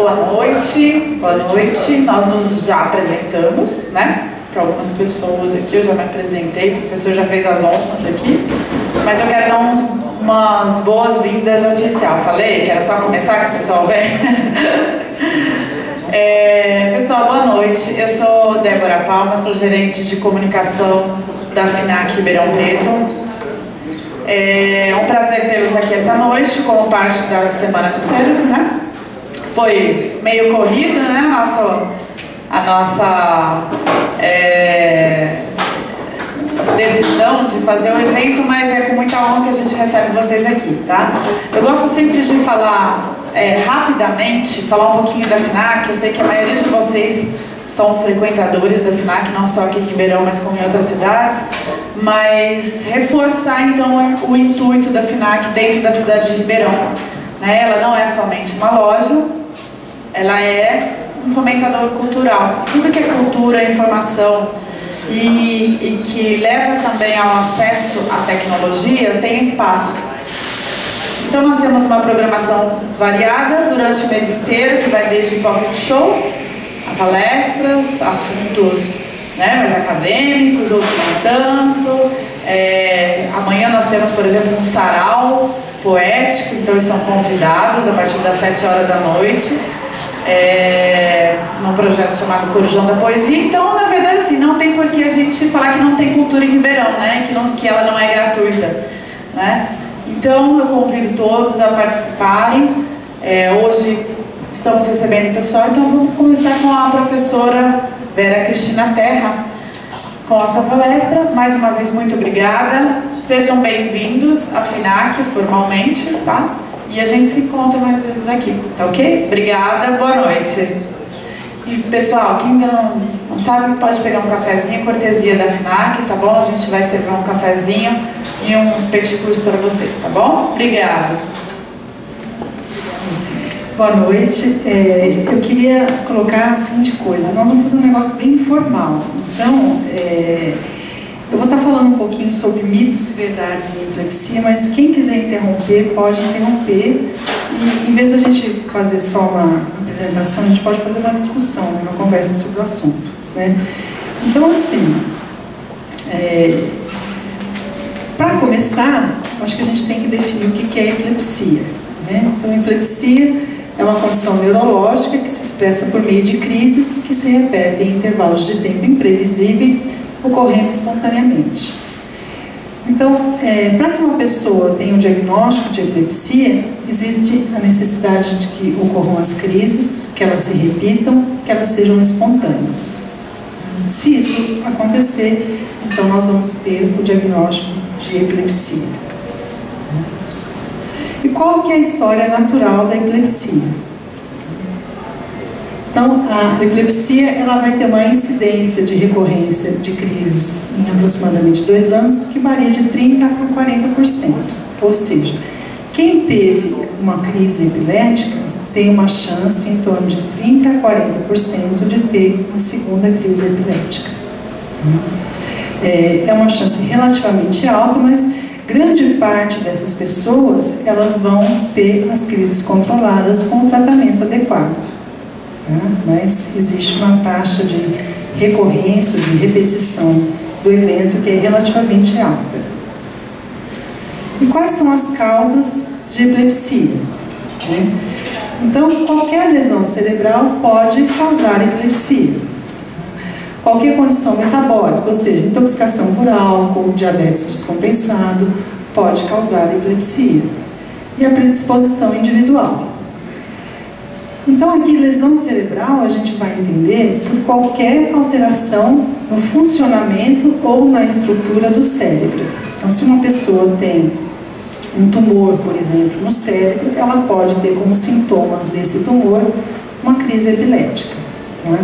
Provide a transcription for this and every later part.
Boa noite, boa noite. Nós nos já apresentamos, né? Para algumas pessoas aqui, eu já me apresentei, o professor já fez as honras aqui, mas eu quero dar umas boas-vindas oficial. Falei que era só começar que o pessoal vem. Pessoal, boa noite. Eu sou Débora Palma, sou gerente de comunicação da FINAC Ribeirão Preto. É um prazer tê-los aqui essa noite, como parte da Semana do Cérebro, né? Foi meio corrido, né? A nossa decisão de fazer o evento, mas é com muita honra que a gente recebe vocês aqui, tá? Eu gosto sempre de falar rapidamente, falar um pouquinho da FINAC. Eu sei que a maioria de vocês são frequentadores da FINAC, não só aqui em Ribeirão, mas como em outras cidades, mas reforçar então o intuito da FINAC dentro da cidade de Ribeirão, né? Ela não é somente uma loja, ela é um fomentador cultural. Tudo que é cultura, informação e que leva também ao acesso à tecnologia tem espaço. Então nós temos uma programação variada durante o mês inteiro, que vai desde pocket show a palestras, assuntos mais acadêmicos, outros não tanto. Amanhã nós temos, por exemplo, um sarau poético, então estão convidados a partir das 7 horas da noite, num projeto chamado Corujão da Poesia. Então, na verdade, assim, não tem por que a gente falar que não tem cultura em Ribeirão, né? Que ela não é gratuita, né? Então, eu convido todos a participarem. Hoje estamos recebendo o pessoal, então vamos começar com a professora Vera Cristina Terra, com a sua palestra. Mais uma vez, muito obrigada. Sejam bem-vindos à FINAC, formalmente, tá? E a gente se encontra mais vezes aqui, tá ok? Obrigada, boa noite. E, pessoal, quem ainda não sabe, pode pegar um cafezinho, cortesia da FINAC, tá bom? A gente vai servir um cafezinho e uns petiscos para vocês, tá bom? Obrigada. Boa noite. Eu queria colocar a seguinte coisa: nós vamos fazer um negócio bem informal. Então, eu vou estar falando um pouquinho sobre mitos e verdades em epilepsia, mas quem quiser interromper, pode interromper. E em vez de a gente fazer só uma apresentação, a gente pode fazer uma discussão, uma conversa sobre o assunto, né? Então, assim, para começar, acho que a gente tem que definir o que é epilepsia, né? Então, a epilepsia é uma condição neurológica que se expressa por meio de crises que se repetem em intervalos de tempo imprevisíveis, ocorrendo espontaneamente. Então, para que uma pessoa tenha um diagnóstico de epilepsia, existe a necessidade de que ocorram as crises, que elas se repitam, que elas sejam espontâneas. Se isso acontecer, então nós vamos ter o diagnóstico de epilepsia. E qual que é a história natural da epilepsia? Então, a epilepsia ela vai ter uma incidência de recorrência de crises em aproximadamente 2 anos, que varia de 30% a 40%. Ou seja, quem teve uma crise epilética tem uma chance em torno de 30% a 40% de ter uma segunda crise epilética. É uma chance relativamente alta, mas grande parte dessas pessoas elas vão ter as crises controladas com o tratamento adequado. Mas existe uma taxa de recorrência, de repetição do evento que é relativamente alta. E quais são as causas de epilepsia? Então, qualquer lesão cerebral pode causar epilepsia. Qualquer condição metabólica, ou seja, intoxicação por álcool, diabetes descompensado, pode causar epilepsia. E a predisposição individual. Então, aqui, lesão cerebral, a gente vai entender por qualquer alteração no funcionamento ou na estrutura do cérebro. Então, se uma pessoa tem um tumor, por exemplo, no cérebro, ela pode ter como sintoma desse tumor uma crise epilética, né?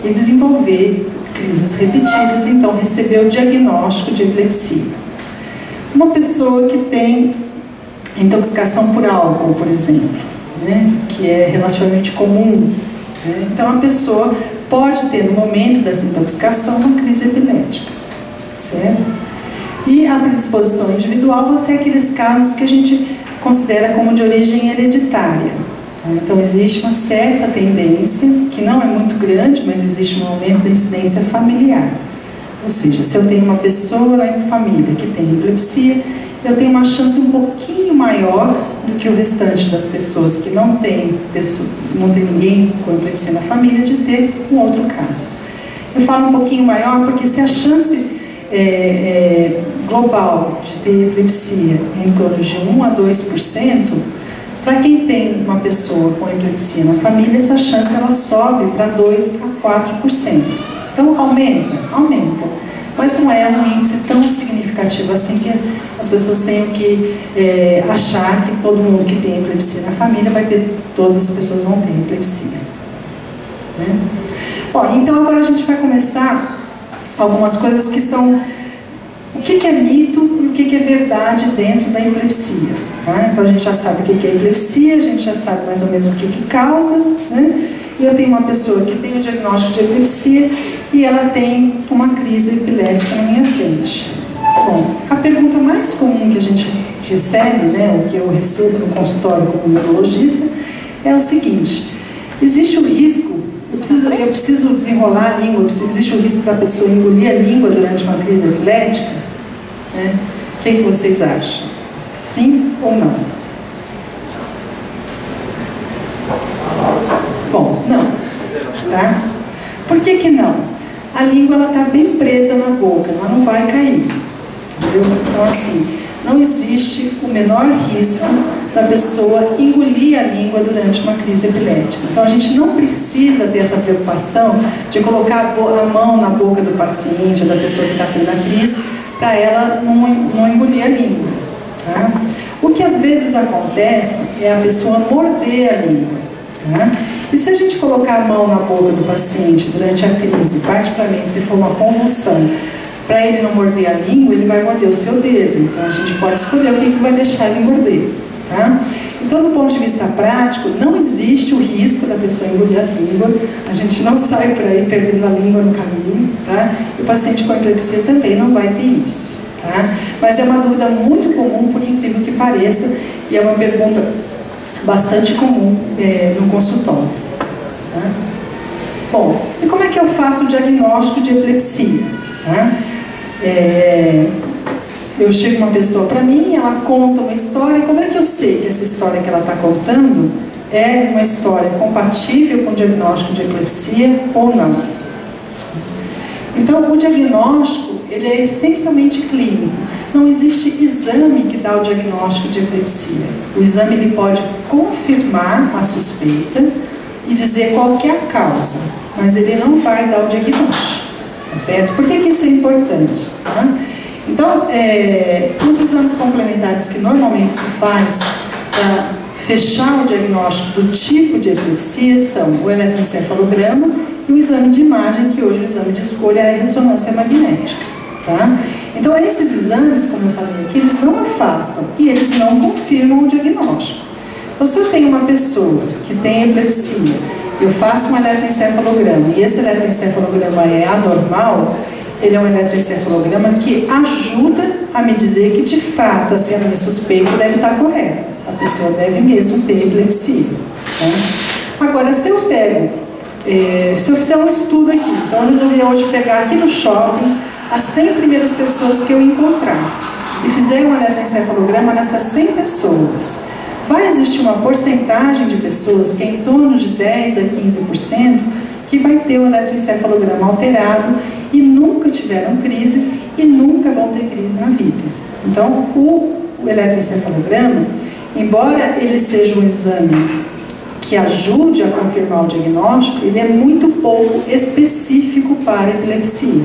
E desenvolver crises repetidas, então receber o diagnóstico de epilepsia. Uma pessoa que tem intoxicação por álcool, por exemplo, né, que é relativamente comum, né? Então a pessoa pode ter no momento dessa intoxicação uma crise epilética, certo? E a predisposição individual vão ser aqueles casos que a gente considera como de origem hereditária. Então existe uma certa tendência, que não é muito grande, mas existe um aumento da incidência familiar. Ou seja, se eu tenho uma pessoa na minha família que tem epilepsia, eu tenho uma chance um pouquinho maior do que o restante das pessoas que não tem ninguém com epilepsia na família de ter um outro caso. Eu falo um pouquinho maior porque se a chance global de ter epilepsia é em torno de 1 a 2%, para quem tem uma pessoa com epilepsia na família, essa chance ela sobe para 2 a 4%. Então aumenta, mas não é um índice tão significativo assim que as pessoas tenham que achar que todo mundo que tem epilepsia na família todas as pessoas vão ter epilepsia. Né? Bom, então agora a gente vai começar algumas coisas que são o que é mito e o que é verdade dentro da epilepsia. Tá? Então a gente já sabe o que é epilepsia, a gente já sabe mais ou menos o que causa, né? E eu tenho uma pessoa que tem o diagnóstico de epilepsia e ela tem uma crise epilética na minha frente. Bom, a pergunta mais comum que a gente recebe, né, o que eu recebo no consultório como neurologista, é o seguinte: existe o risco, eu preciso desenrolar a língua, existe o risco da pessoa engolir a língua durante uma crise epilética? Né? O que vocês acham? Sim ou não? Bom, não. Tá? Por que não? A língua está bem presa na boca, ela não vai cair. Entendeu? Então, assim, não existe o menor risco da pessoa engolir a língua durante uma crise epilética. Então, a gente não precisa ter essa preocupação de colocar a mão na boca do paciente ou da pessoa que está tendo a crise para ela não engolir a língua. Tá? O que às vezes acontece é a pessoa morder a língua. Tá? E se a gente colocar a mão na boca do paciente durante a crise, particularmente se for uma convulsão, para ele não morder a língua, ele vai morder o seu dedo. Então a gente pode escolher o que vai deixar ele morder. Tá? Então, do ponto de vista prático, não existe o risco da pessoa engolir a língua. A gente não sai por aí perdendo a língua no caminho. Tá? E o paciente com epilepsia também não vai ter isso. Tá? Mas é uma dúvida muito comum, por incrível que pareça, e é uma pergunta bastante comum no consultório. Tá? Bom, e como é que eu faço o diagnóstico de epilepsia? Tá? Eu chego uma pessoa para mim, ela conta uma história, como é que eu sei que essa história que ela está contando é uma história compatível com o diagnóstico de epilepsia ou não? Então, o diagnóstico, ele é essencialmente clínico. Não existe exame que dá o diagnóstico de epilepsia. O exame ele pode confirmar a suspeita e dizer qual que é a causa, mas ele não vai dar o diagnóstico, tá certo? Por que isso é importante? Tá? Então, os exames complementares que normalmente se faz para fechar o diagnóstico do tipo de epilepsia são o eletroencefalograma e o exame de imagem, que hoje o exame de escolha é a ressonância magnética. Tá? Então, esses exames, como eu falei aqui, eles não afastam e eles não confirmam o diagnóstico. Então, se eu tenho uma pessoa que tem epilepsia, eu faço um eletroencefalograma e esse eletroencefalograma é anormal, ele é um eletroencefalograma que ajuda a me dizer que, de fato, assim, a minha suspeita deve estar correta. A pessoa deve mesmo ter epilepsia. Tá? Agora, se eu fizer um estudo aqui, então eu resolvi hoje pegar aqui no shopping as 100 primeiras pessoas que eu encontrar e fizer um eletroencefalograma nessas 100 pessoas, vai existir uma porcentagem de pessoas que é em torno de 10 a 15% que vai ter o eletroencefalograma alterado e nunca tiveram crise e nunca vão ter crise na vida. Então, o eletroencefalograma, embora ele seja um exame que ajude a confirmar o diagnóstico, ele é muito pouco específico para a epilepsia.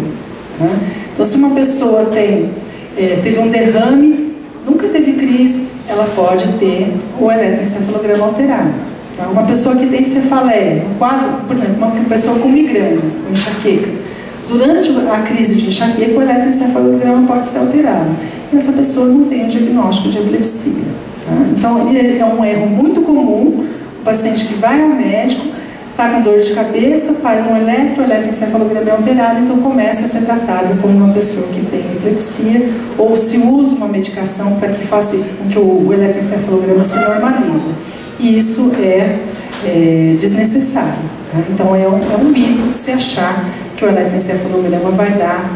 Né? Então, se uma pessoa teve um derrame, nunca teve crise, ela pode ter o eletroencefalograma alterado. Então, uma pessoa que tem cefaleia, um quadro, por exemplo, uma pessoa com migrânia, com enxaqueca, durante a crise de enxaqueca, o eletroencefalograma pode ser alterado. E essa pessoa não tem o diagnóstico de epilepsia. Tá? Então, é um erro muito comum. O paciente que vai ao médico, está com dor de cabeça, faz um eletroencefalograma alterado, então começa a ser tratado como uma pessoa que tem epilepsia, ou se usa uma medicação para que faça com que o eletroencefalograma se normalize. e isso é desnecessário. Tá? Então é um mito se achar que o eletroencefalograma vai dar,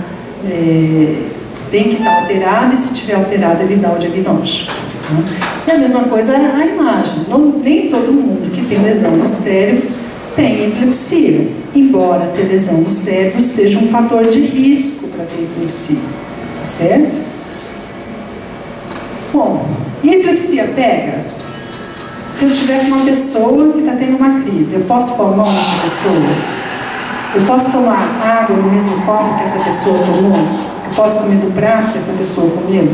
tem que estar alterado, e se tiver alterado ele dá o diagnóstico. Tá? E a mesma coisa a imagem. Nem todo mundo que tem lesão no cérebro tem epilepsia, embora ter lesão no cérebro seja um fator de risco para ter epilepsia. Tá certo? Bom, e a epilepsia pega? Se eu tiver com uma pessoa que está tendo uma crise, eu posso pôr a mão nessa pessoa? Eu posso tomar água no mesmo copo que essa pessoa tomou? Eu posso comer do prato que essa pessoa comeu?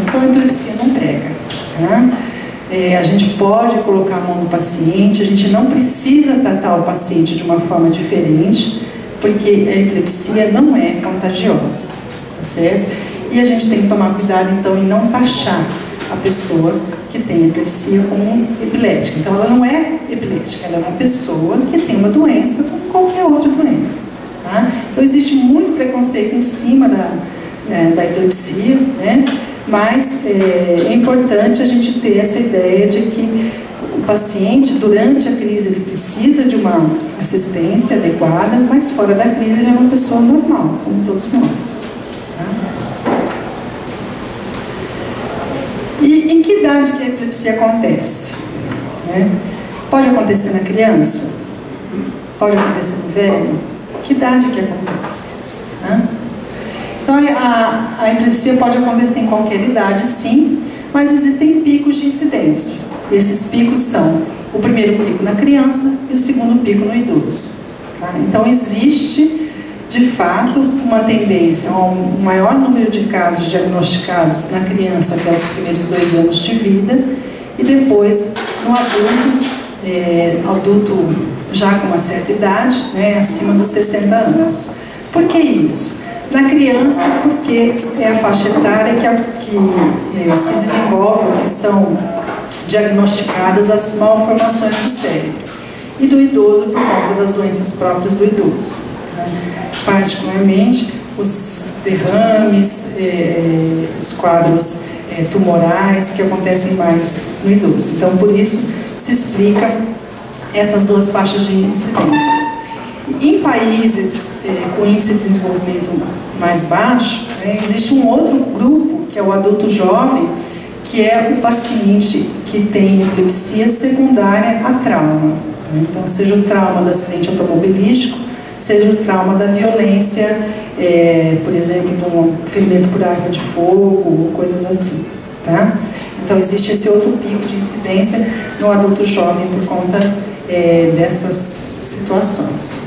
Então a epilepsia não pega. Tá? A gente pode colocar a mão no paciente, a gente não precisa tratar o paciente de uma forma diferente, porque a epilepsia não é contagiosa, tá certo? E a gente tem que tomar cuidado, então, em não taxar a pessoa que tem epilepsia como epilética. Então, ela não é epilética, ela é uma pessoa que tem uma doença como qualquer outra doença. Tá? Então, existe muito preconceito em cima da epilepsia, né? Mas é importante a gente ter essa ideia de que o paciente, durante a crise, ele precisa de uma assistência adequada, mas fora da crise ele é uma pessoa normal, como todos nós. Tá? E em que idade que a epilepsia acontece? Né? Pode acontecer na criança? Pode acontecer no velho? Que idade que acontece? Né? Então, a epilepsia pode acontecer em qualquer idade, sim, mas existem picos de incidência. Esses picos são o primeiro pico na criança e o segundo pico no idoso. Tá? Então, existe, de fato, uma tendência a um maior número de casos diagnosticados na criança até os primeiros 2 anos de vida, e depois no adulto já com uma certa idade, né, acima dos 60 anos. Por que isso? Na criança, porque é a faixa etária que se desenvolve, que são diagnosticadas as malformações do cérebro. E do idoso, por conta das doenças próprias do idoso. Né? Particularmente, os derrames, os quadros tumorais, que acontecem mais no idoso. Então, por isso, se explica essas 2 faixas de incidência. Em países com índice de desenvolvimento mais baixo, existe um outro grupo, que é o adulto jovem, que é o paciente que tem epilepsia secundária a trauma. Então, seja o trauma do acidente automobilístico, seja o trauma da violência, por exemplo, de um ferimento por arma de fogo, ou coisas assim. Tá? Então, existe esse outro pico de incidência no adulto jovem por conta dessas situações.